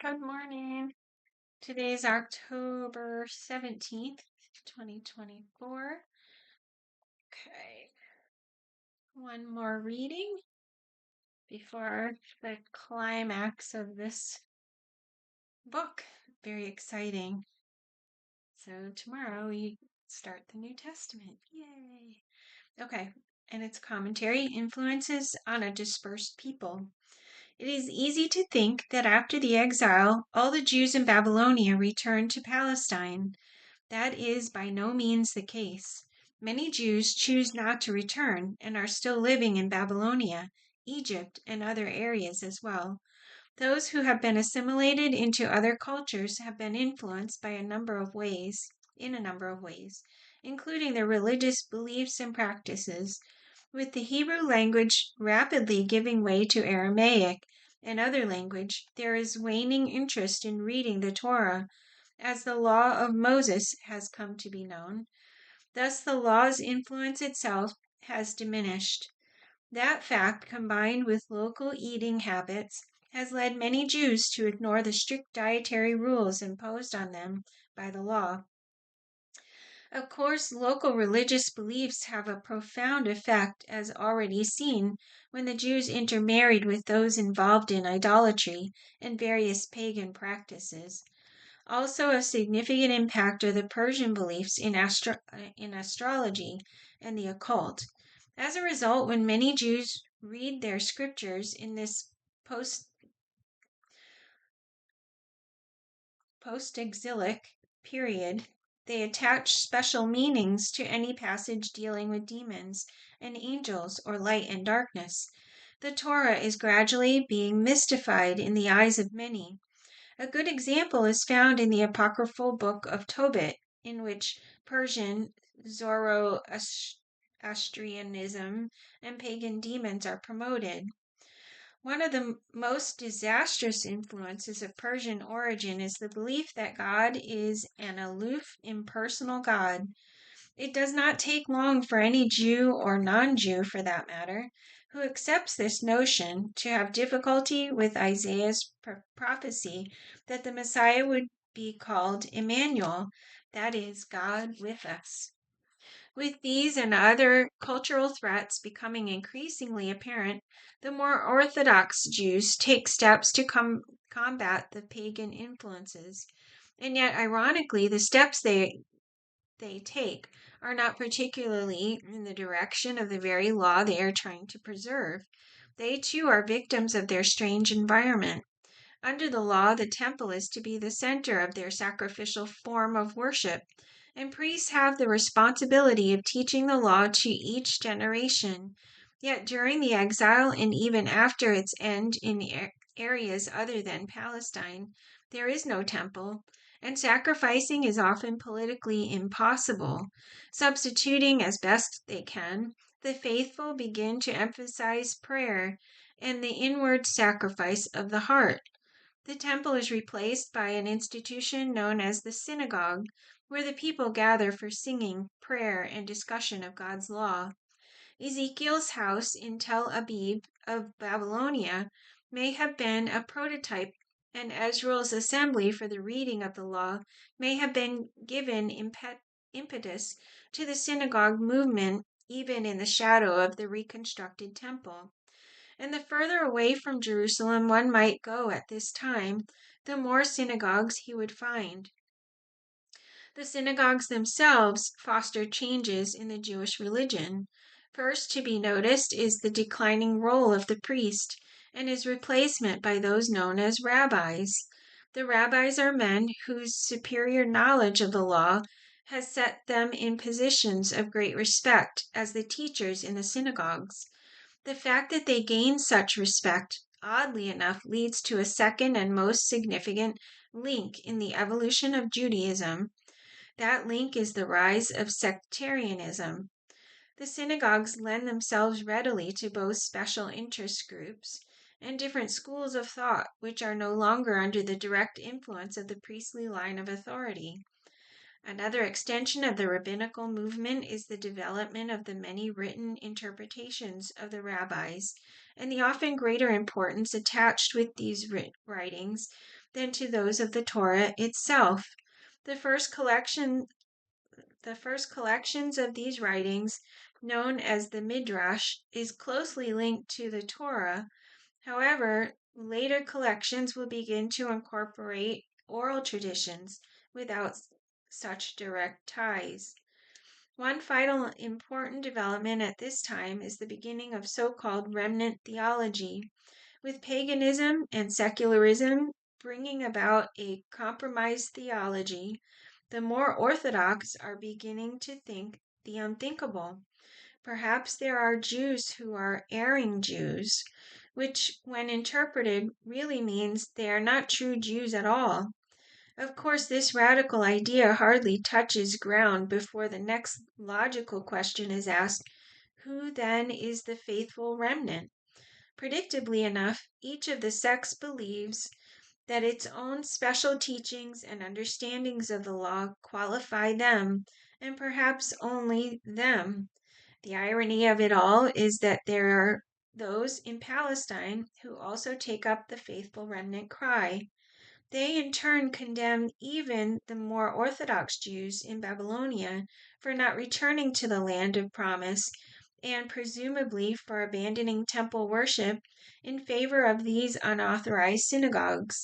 Good morning. Today's October 17th, 2024. Okay, one more reading before the climax of this book. Very exciting. So, tomorrow we start the New Testament. Yay! Okay, and its commentary influences on a dispersed people. It is easy to think that after the exile, all the Jews in Babylonia returned to Palestine. That is by no means the case. Many Jews choose not to return and are still living in Babylonia, Egypt, and other areas as well. Those who have been assimilated into other cultures have been influenced by in a number of ways, including their religious beliefs and practices. With the Hebrew language rapidly giving way to Aramaic and other language, there is waning interest in reading the Torah, as the law of Moses has come to be known. Thus, the law's influence itself has diminished. That fact, combined with local eating habits, has led many Jews to ignore the strict dietary rules imposed on them by the law. Of course, local religious beliefs have a profound effect, as already seen, when the Jews intermarried with those involved in idolatry and various pagan practices. Also, a significant impact are the Persian beliefs in astrology and the occult. As a result, when many Jews read their scriptures in this post-exilic period, they attach special meanings to any passage dealing with demons and angels or light and darkness. The Torah is gradually being mystified in the eyes of many. A good example is found in the apocryphal book of Tobit, in which Persian Zoroastrianism and pagan demons are promoted. One of the most disastrous influences of Persian origin is the belief that God is an aloof, impersonal God. It does not take long for any Jew, or non-Jew for that matter, who accepts this notion to have difficulty with Isaiah's prophecy that the Messiah would be called Emmanuel, that is, God with us. With these and other cultural threats becoming increasingly apparent, the more Orthodox Jews take steps to combat the pagan influences. And yet, ironically, the steps they take are not particularly in the direction of the very law they are trying to preserve. They too are victims of their strange environment. Under the law, the temple is to be the center of their sacrificial form of worship, and priests have the responsibility of teaching the law to each generation. Yet during the exile and even after its end in areas other than Palestine, there is no temple, and sacrificing is often politically impossible. Substituting as best they can, the faithful begin to emphasize prayer and the inward sacrifice of the heart. The temple is replaced by an institution known as the synagogue, where the people gather for singing, prayer, and discussion of God's law. Ezekiel's house in Tel Aviv of Babylonia may have been a prototype, and Ezra's assembly for the reading of the law may have been given impetus to the synagogue movement, even in the shadow of the reconstructed temple. And the further away from Jerusalem one might go at this time, the more synagogues he would find. The synagogues themselves foster changes in the Jewish religion. First to be noticed is the declining role of the priest and his replacement by those known as rabbis. The rabbis are men whose superior knowledge of the law has set them in positions of great respect as the teachers in the synagogues. The fact that they gain such respect, oddly enough, leads to a second and most significant link in the evolution of Judaism. That link is the rise of sectarianism. The synagogues lend themselves readily to both special interest groups and different schools of thought, which are no longer under the direct influence of the priestly line of authority. Another extension of the rabbinical movement is the development of the many written interpretations of the rabbis, and the often greater importance attached with these writings than to those of the Torah itself. The first collections of these writings, known as the Midrash, is closely linked to the Torah. However, later collections will begin to incorporate oral traditions without such direct ties. One final important development at this time is the beginning of so-called remnant theology, with paganism and secularism bringing about a compromised theology. The more orthodox are beginning to think the unthinkable. Perhaps there are Jews who are erring Jews, which, when interpreted, really means they are not true Jews at all. Of course, this radical idea hardly touches ground before the next logical question is asked: who then is the faithful remnant? Predictably enough, each of the sects believes that its own special teachings and understandings of the law qualify them, and perhaps only them. The irony of it all is that there are those in Palestine who also take up the faithful remnant cry. They in turn condemn even the more orthodox Jews in Babylonia for not returning to the land of promise, and presumably for abandoning temple worship in favor of these unauthorized synagogues.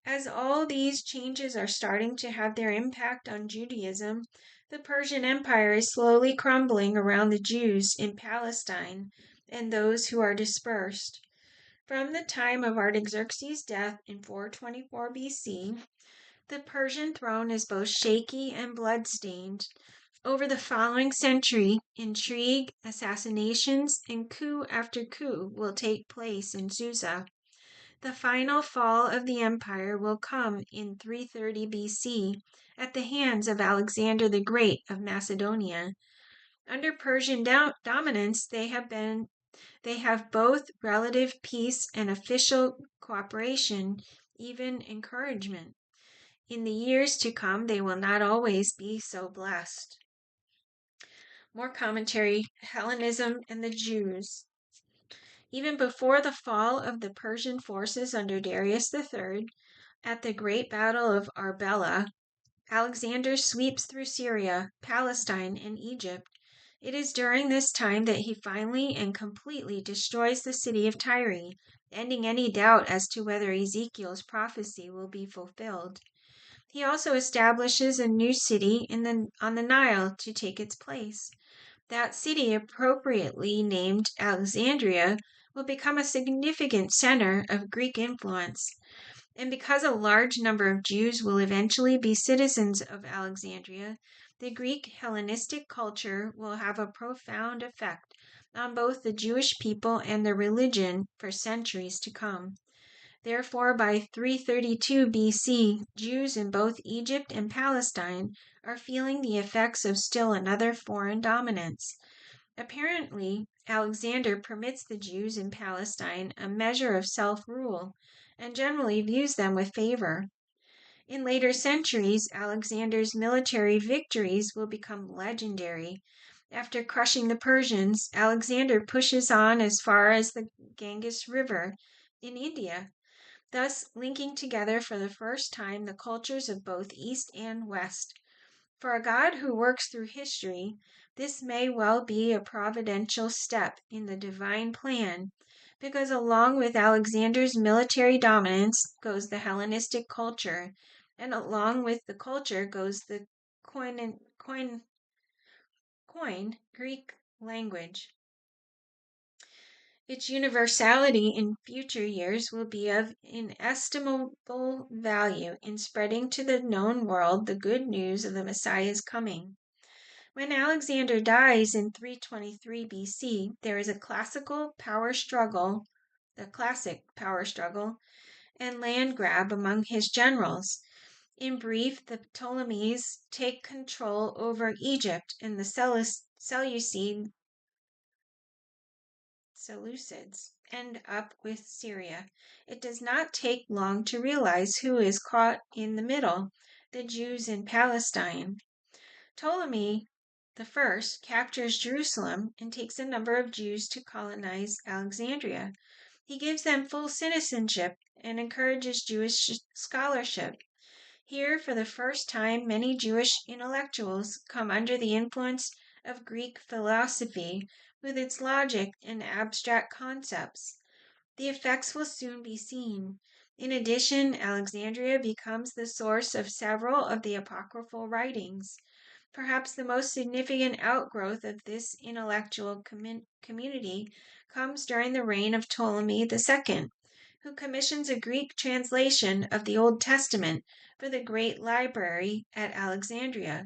As all these changes are starting to have their impact on Judaism, the Persian Empire is slowly crumbling around the Jews in Palestine and those who are dispersed. From the time of Artaxerxes' death in 424 BC, the Persian throne is both shaky and blood-stained. Over the following century, intrigue, assassinations, and coup after coup will take place in Susa. The final fall of the empire will come in 330 BC at the hands of Alexander the Great of Macedonia. Under Persian dominance, they have both relative peace and official cooperation, even encouragement. In the years to come, they will not always be so blessed. More commentary: Hellenism and the Jews. Even before the fall of the Persian forces under Darius III, at the great battle of Arbela, Alexander sweeps through Syria, Palestine, and Egypt. It is during this time that he finally and completely destroys the city of Tyre, ending any doubt as to whether Ezekiel's prophecy will be fulfilled. He also establishes a new city on the Nile to take its place. That city, appropriately named Alexandria, will become a significant center of Greek influence. And because a large number of Jews will eventually be citizens of Alexandria, the Greek Hellenistic culture will have a profound effect on both the Jewish people and their religion for centuries to come. Therefore, by 332 BC, Jews in both Egypt and Palestine are feeling the effects of still another foreign dominance. Apparently, Alexander permits the Jews in Palestine a measure of self-rule, and generally views them with favor. In later centuries, Alexander's military victories will become legendary. After crushing the Persians, Alexander pushes on as far as the Ganges River in India, thus linking together for the first time the cultures of both East and West. For a God who works through history, this may well be a providential step in the divine plan, because along with Alexander's military dominance goes the Hellenistic culture, and along with the culture goes the Koine Greek language. Its universality in future years will be of inestimable value in spreading to the known world the good news of the Messiah's coming. When Alexander dies in 323 BC, there is a classic power struggle and land grab among his generals. In brief, the Ptolemies take control over Egypt, and the Seleucids end up with Syria. It does not take long to realize who is caught in the middle: the Jews in Palestine. Ptolemy I captures Jerusalem and takes a number of Jews to colonize Alexandria. He gives them full citizenship and encourages Jewish scholarship. Here, for the first time, many Jewish intellectuals come under the influence of Greek philosophy with its logic and abstract concepts. The effects will soon be seen. In addition, Alexandria becomes the source of several of the apocryphal writings. Perhaps the most significant outgrowth of this intellectual community comes during the reign of Ptolemy II, who commissions a Greek translation of the Old Testament for the Great Library at Alexandria.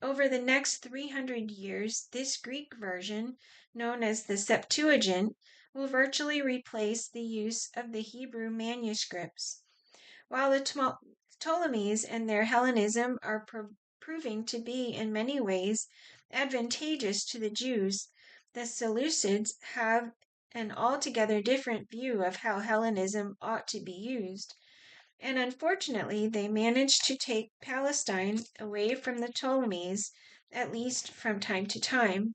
Over the next 300 years, this Greek version, known as the Septuagint, will virtually replace the use of the Hebrew manuscripts. While the Ptolemies and their Hellenism are proving to be in many ways advantageous to the Jews, the Seleucids have an altogether different view of how Hellenism ought to be used, and unfortunately they managed to take Palestine away from the Ptolemies, at least from time to time.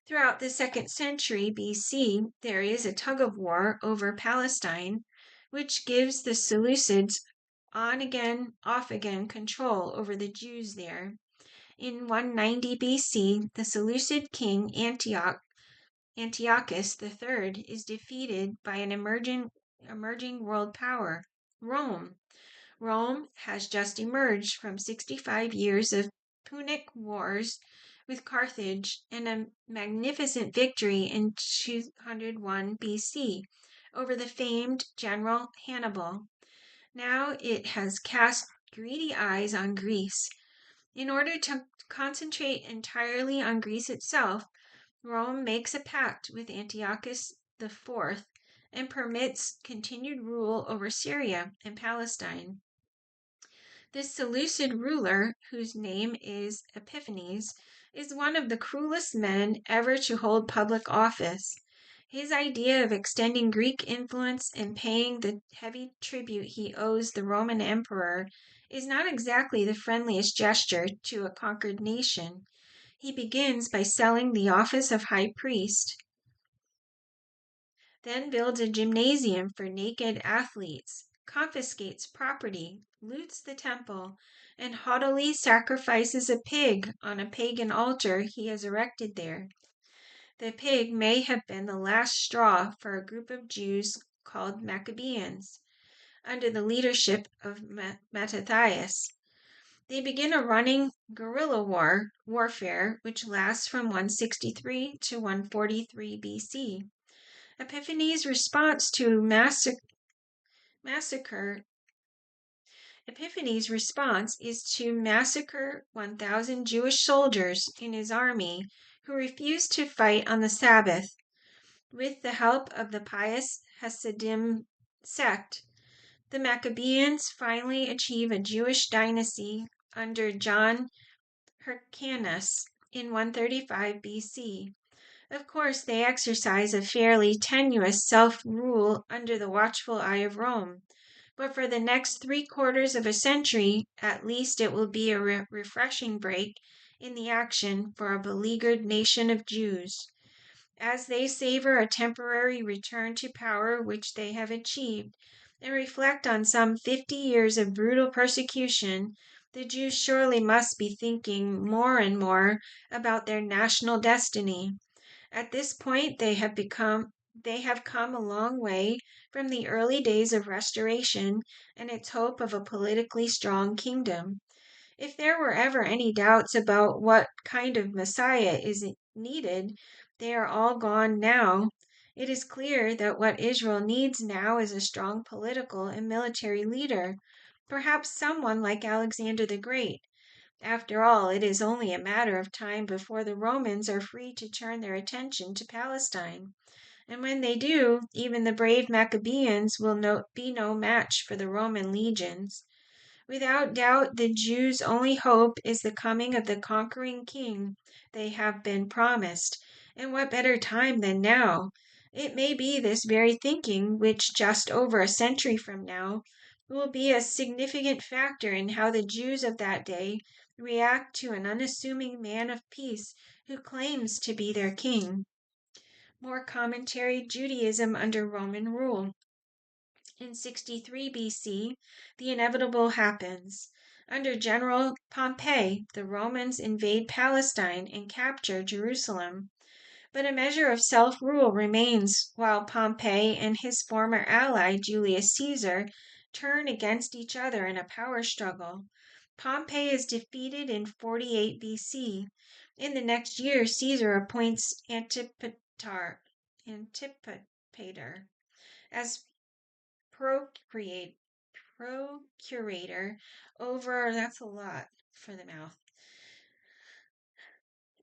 Throughout the 2nd century BC, there is a tug of war over Palestine, which gives the Seleucids on again, off again control over the Jews there. In 190 BC, the Seleucid king Antiochus III is defeated by an emerging world power, Rome. Rome has just emerged from 65 years of Punic Wars with Carthage and a magnificent victory in 201 BC over the famed general Hannibal. Now it has cast greedy eyes on Greece. In order to concentrate entirely on Greece itself, Rome makes a pact with Antiochus IV and permits continued rule over Syria and Palestine. This Seleucid ruler, whose name is Epiphanes, is one of the cruelest men ever to hold public office. His idea of extending Greek influence and paying the heavy tribute he owes the Roman emperor is not exactly the friendliest gesture to a conquered nation. He begins by selling the office of high priest, then builds a gymnasium for naked athletes, confiscates property, loots the temple, and haughtily sacrifices a pig on a pagan altar he has erected there. The pig may have been the last straw for a group of Jews called Maccabeans, under the leadership of Mattathias. They begin a running guerrilla warfare which lasts from 163 to 143 BC. Epiphanes' response is to massacre 1,000 Jewish soldiers in his army who refused to fight on the Sabbath. With the help of the pious Hasidim sect, the Maccabeans finally achieve a Jewish dynasty under John Hyrcanus in 135 BC. Of course, they exercise a fairly tenuous self-rule under the watchful eye of Rome, but for the next 3/4 of a century, at least, it will be a refreshing break in the action for a beleaguered nation of Jews. As they savor a temporary return to power which they have achieved, and reflect on some 50 years of brutal persecution, the Jews surely must be thinking more and more about their national destiny. At this point, they have come a long way from the early days of restoration and its hope of a politically strong kingdom. If there were ever any doubts about what kind of Messiah is needed, they are all gone now. It is clear that what Israel needs now is a strong political and military leader, perhaps someone like Alexander the Great. After all, it is only a matter of time before the Romans are free to turn their attention to Palestine. And when they do, even the brave Maccabeans will be no match for the Roman legions. Without doubt, the Jews' only hope is the coming of the conquering king they have been promised. And what better time than now? It may be this very thinking which, just over a century from now, will be a significant factor in how the Jews of that day react to an unassuming man of peace who claims to be their king. More commentary: Judaism under Roman rule. In 63 BC, the inevitable happens. Under General Pompey, the Romans invade Palestine and capture Jerusalem. But a measure of self-rule remains while Pompey and his former ally Julius Caesar turn against each other in a power struggle. Pompey is defeated in 48 BC. In the next year, Caesar appoints Antipater as procurator over, that's a lot for the mouth,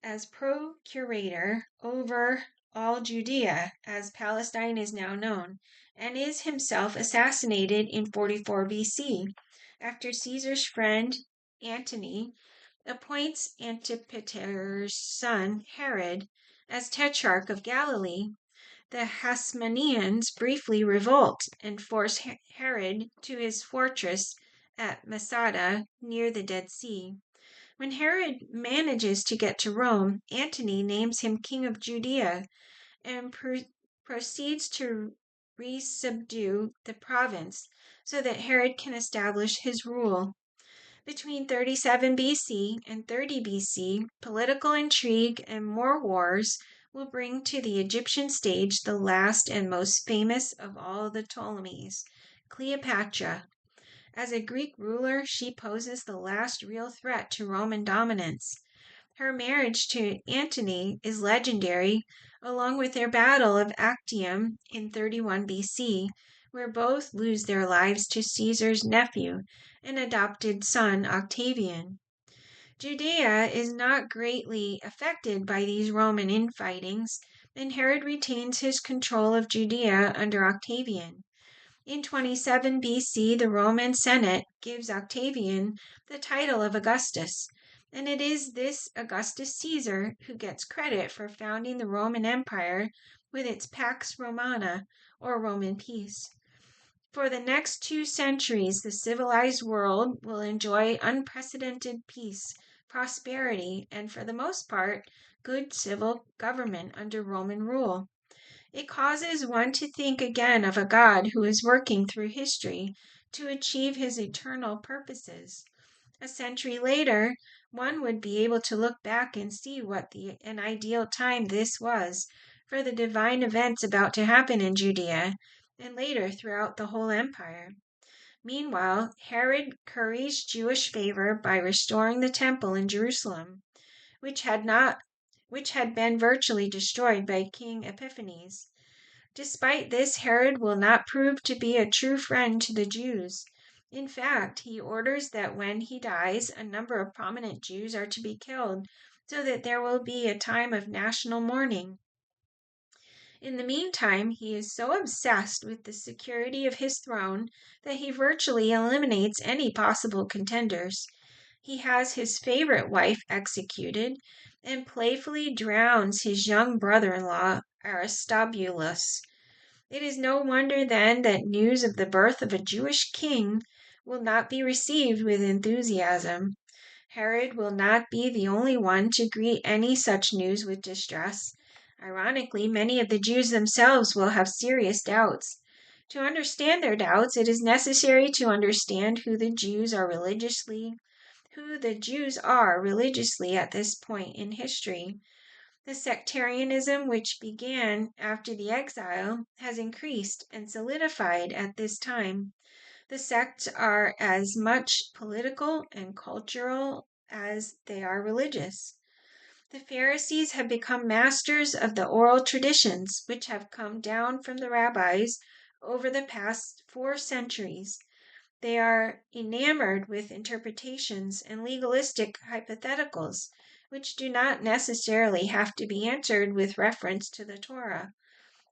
as procurator over all Judea, as Palestine is now known, and is himself assassinated in 44 BC, after Caesar's friend Antony appoints Antipater's son Herod as tetrarch of Galilee. The Hasmoneans briefly revolt and force Herod to his fortress at Masada near the Dead Sea. When Herod manages to get to Rome, Antony names him king of Judea and proceeds to resubdue the province so that Herod can establish his rule. Between 37 BC and 30 BC, political intrigue and more wars will bring to the Egyptian stage the last and most famous of all the Ptolemies, Cleopatra. As a Greek ruler, she poses the last real threat to Roman dominance. Her marriage to Antony is legendary, along with their battle of Actium in 31 BC, where both lose their lives to Caesar's nephew and adopted son Octavian. Judea is not greatly affected by these Roman infightings, and Herod retains his control of Judea under Octavian. In 27 BC, the Roman Senate gives Octavian the title of Augustus, and it is this Augustus Caesar who gets credit for founding the Roman Empire with its Pax Romana, or Roman peace. For the next 2 centuries, the civilized world will enjoy unprecedented peace, prosperity, and for the most part, good civil government under Roman rule. It causes one to think again of a God who is working through history to achieve his eternal purposes. A century later, one would be able to look back and see what an ideal time this was for the divine events about to happen in Judea and later throughout the whole empire. Meanwhile, Herod curries Jewish favor by restoring the temple in Jerusalem, which had been virtually destroyed by King Epiphanes. Despite this, Herod will not prove to be a true friend to the Jews. In fact, he orders that when he dies, a number of prominent Jews are to be killed, so that there will be a time of national mourning. In the meantime, he is so obsessed with the security of his throne that he virtually eliminates any possible contenders. He has his favorite wife executed and playfully drowns his young brother-in-law, Aristobulus. It is no wonder then that news of the birth of a Jewish king will not be received with enthusiasm. Herod will not be the only one to greet any such news with distress. Ironically, many of the Jews themselves will have serious doubts. To understand their doubts, it is necessary to understand who the Jews are religiously at this point in history. The sectarianism which began after the exile has increased and solidified at this time. The sects are as much political and cultural as they are religious. The Pharisees have become masters of the oral traditions which have come down from the rabbis over the past 4 centuries. They are enamored with interpretations and legalistic hypotheticals, which do not necessarily have to be answered with reference to the Torah.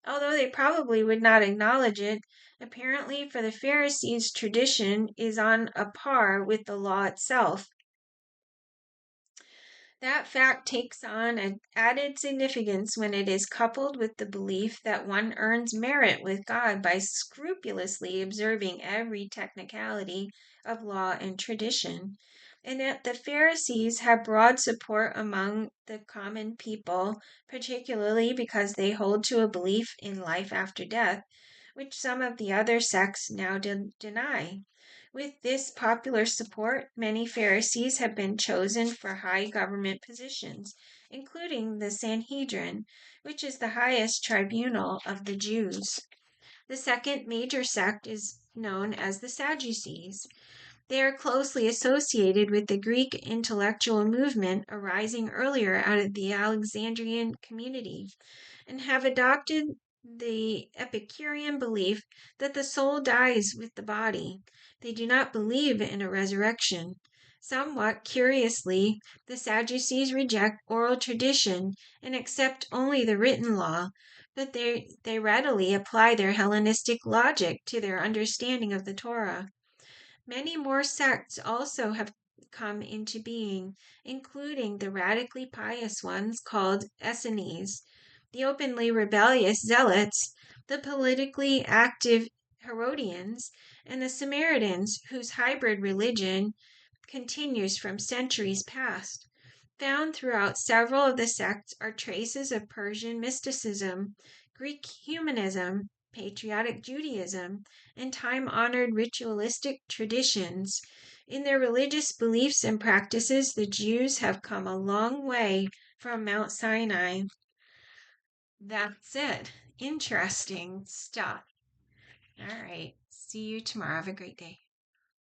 Although they probably would not acknowledge it, apparently for the Pharisees, tradition is on a par with the law itself. That fact takes on an added significance when it is coupled with the belief that one earns merit with God by scrupulously observing every technicality of law and tradition. and that the Pharisees have broad support among the common people, particularly because they hold to a belief in life after death, which some of the other sects now deny. With this popular support, many Pharisees have been chosen for high government positions, including the Sanhedrin, which is the highest tribunal of the Jews. The second major sect is known as the Sadducees. They are closely associated with the Greek intellectual movement arising earlier out of the Alexandrian community, and have adopted the Epicurean belief that the soul dies with the body. They do not believe in a resurrection. Somewhat curiously, the Sadducees reject oral tradition and accept only the written law, but they readily apply their Hellenistic logic to their understanding of the Torah. Many more sects also have come into being, including the radically pious ones called Essenes, the openly rebellious Zealots, the politically active Herodians, and the Samaritans, whose hybrid religion continues from centuries past. Found throughout several of the sects are traces of Persian mysticism, Greek humanism, patriotic Judaism, and time-honored ritualistic traditions. In their religious beliefs and practices, the Jews have come a long way from Mount Sinai. That's it. Interesting stuff. All right. See you tomorrow. Have a great day.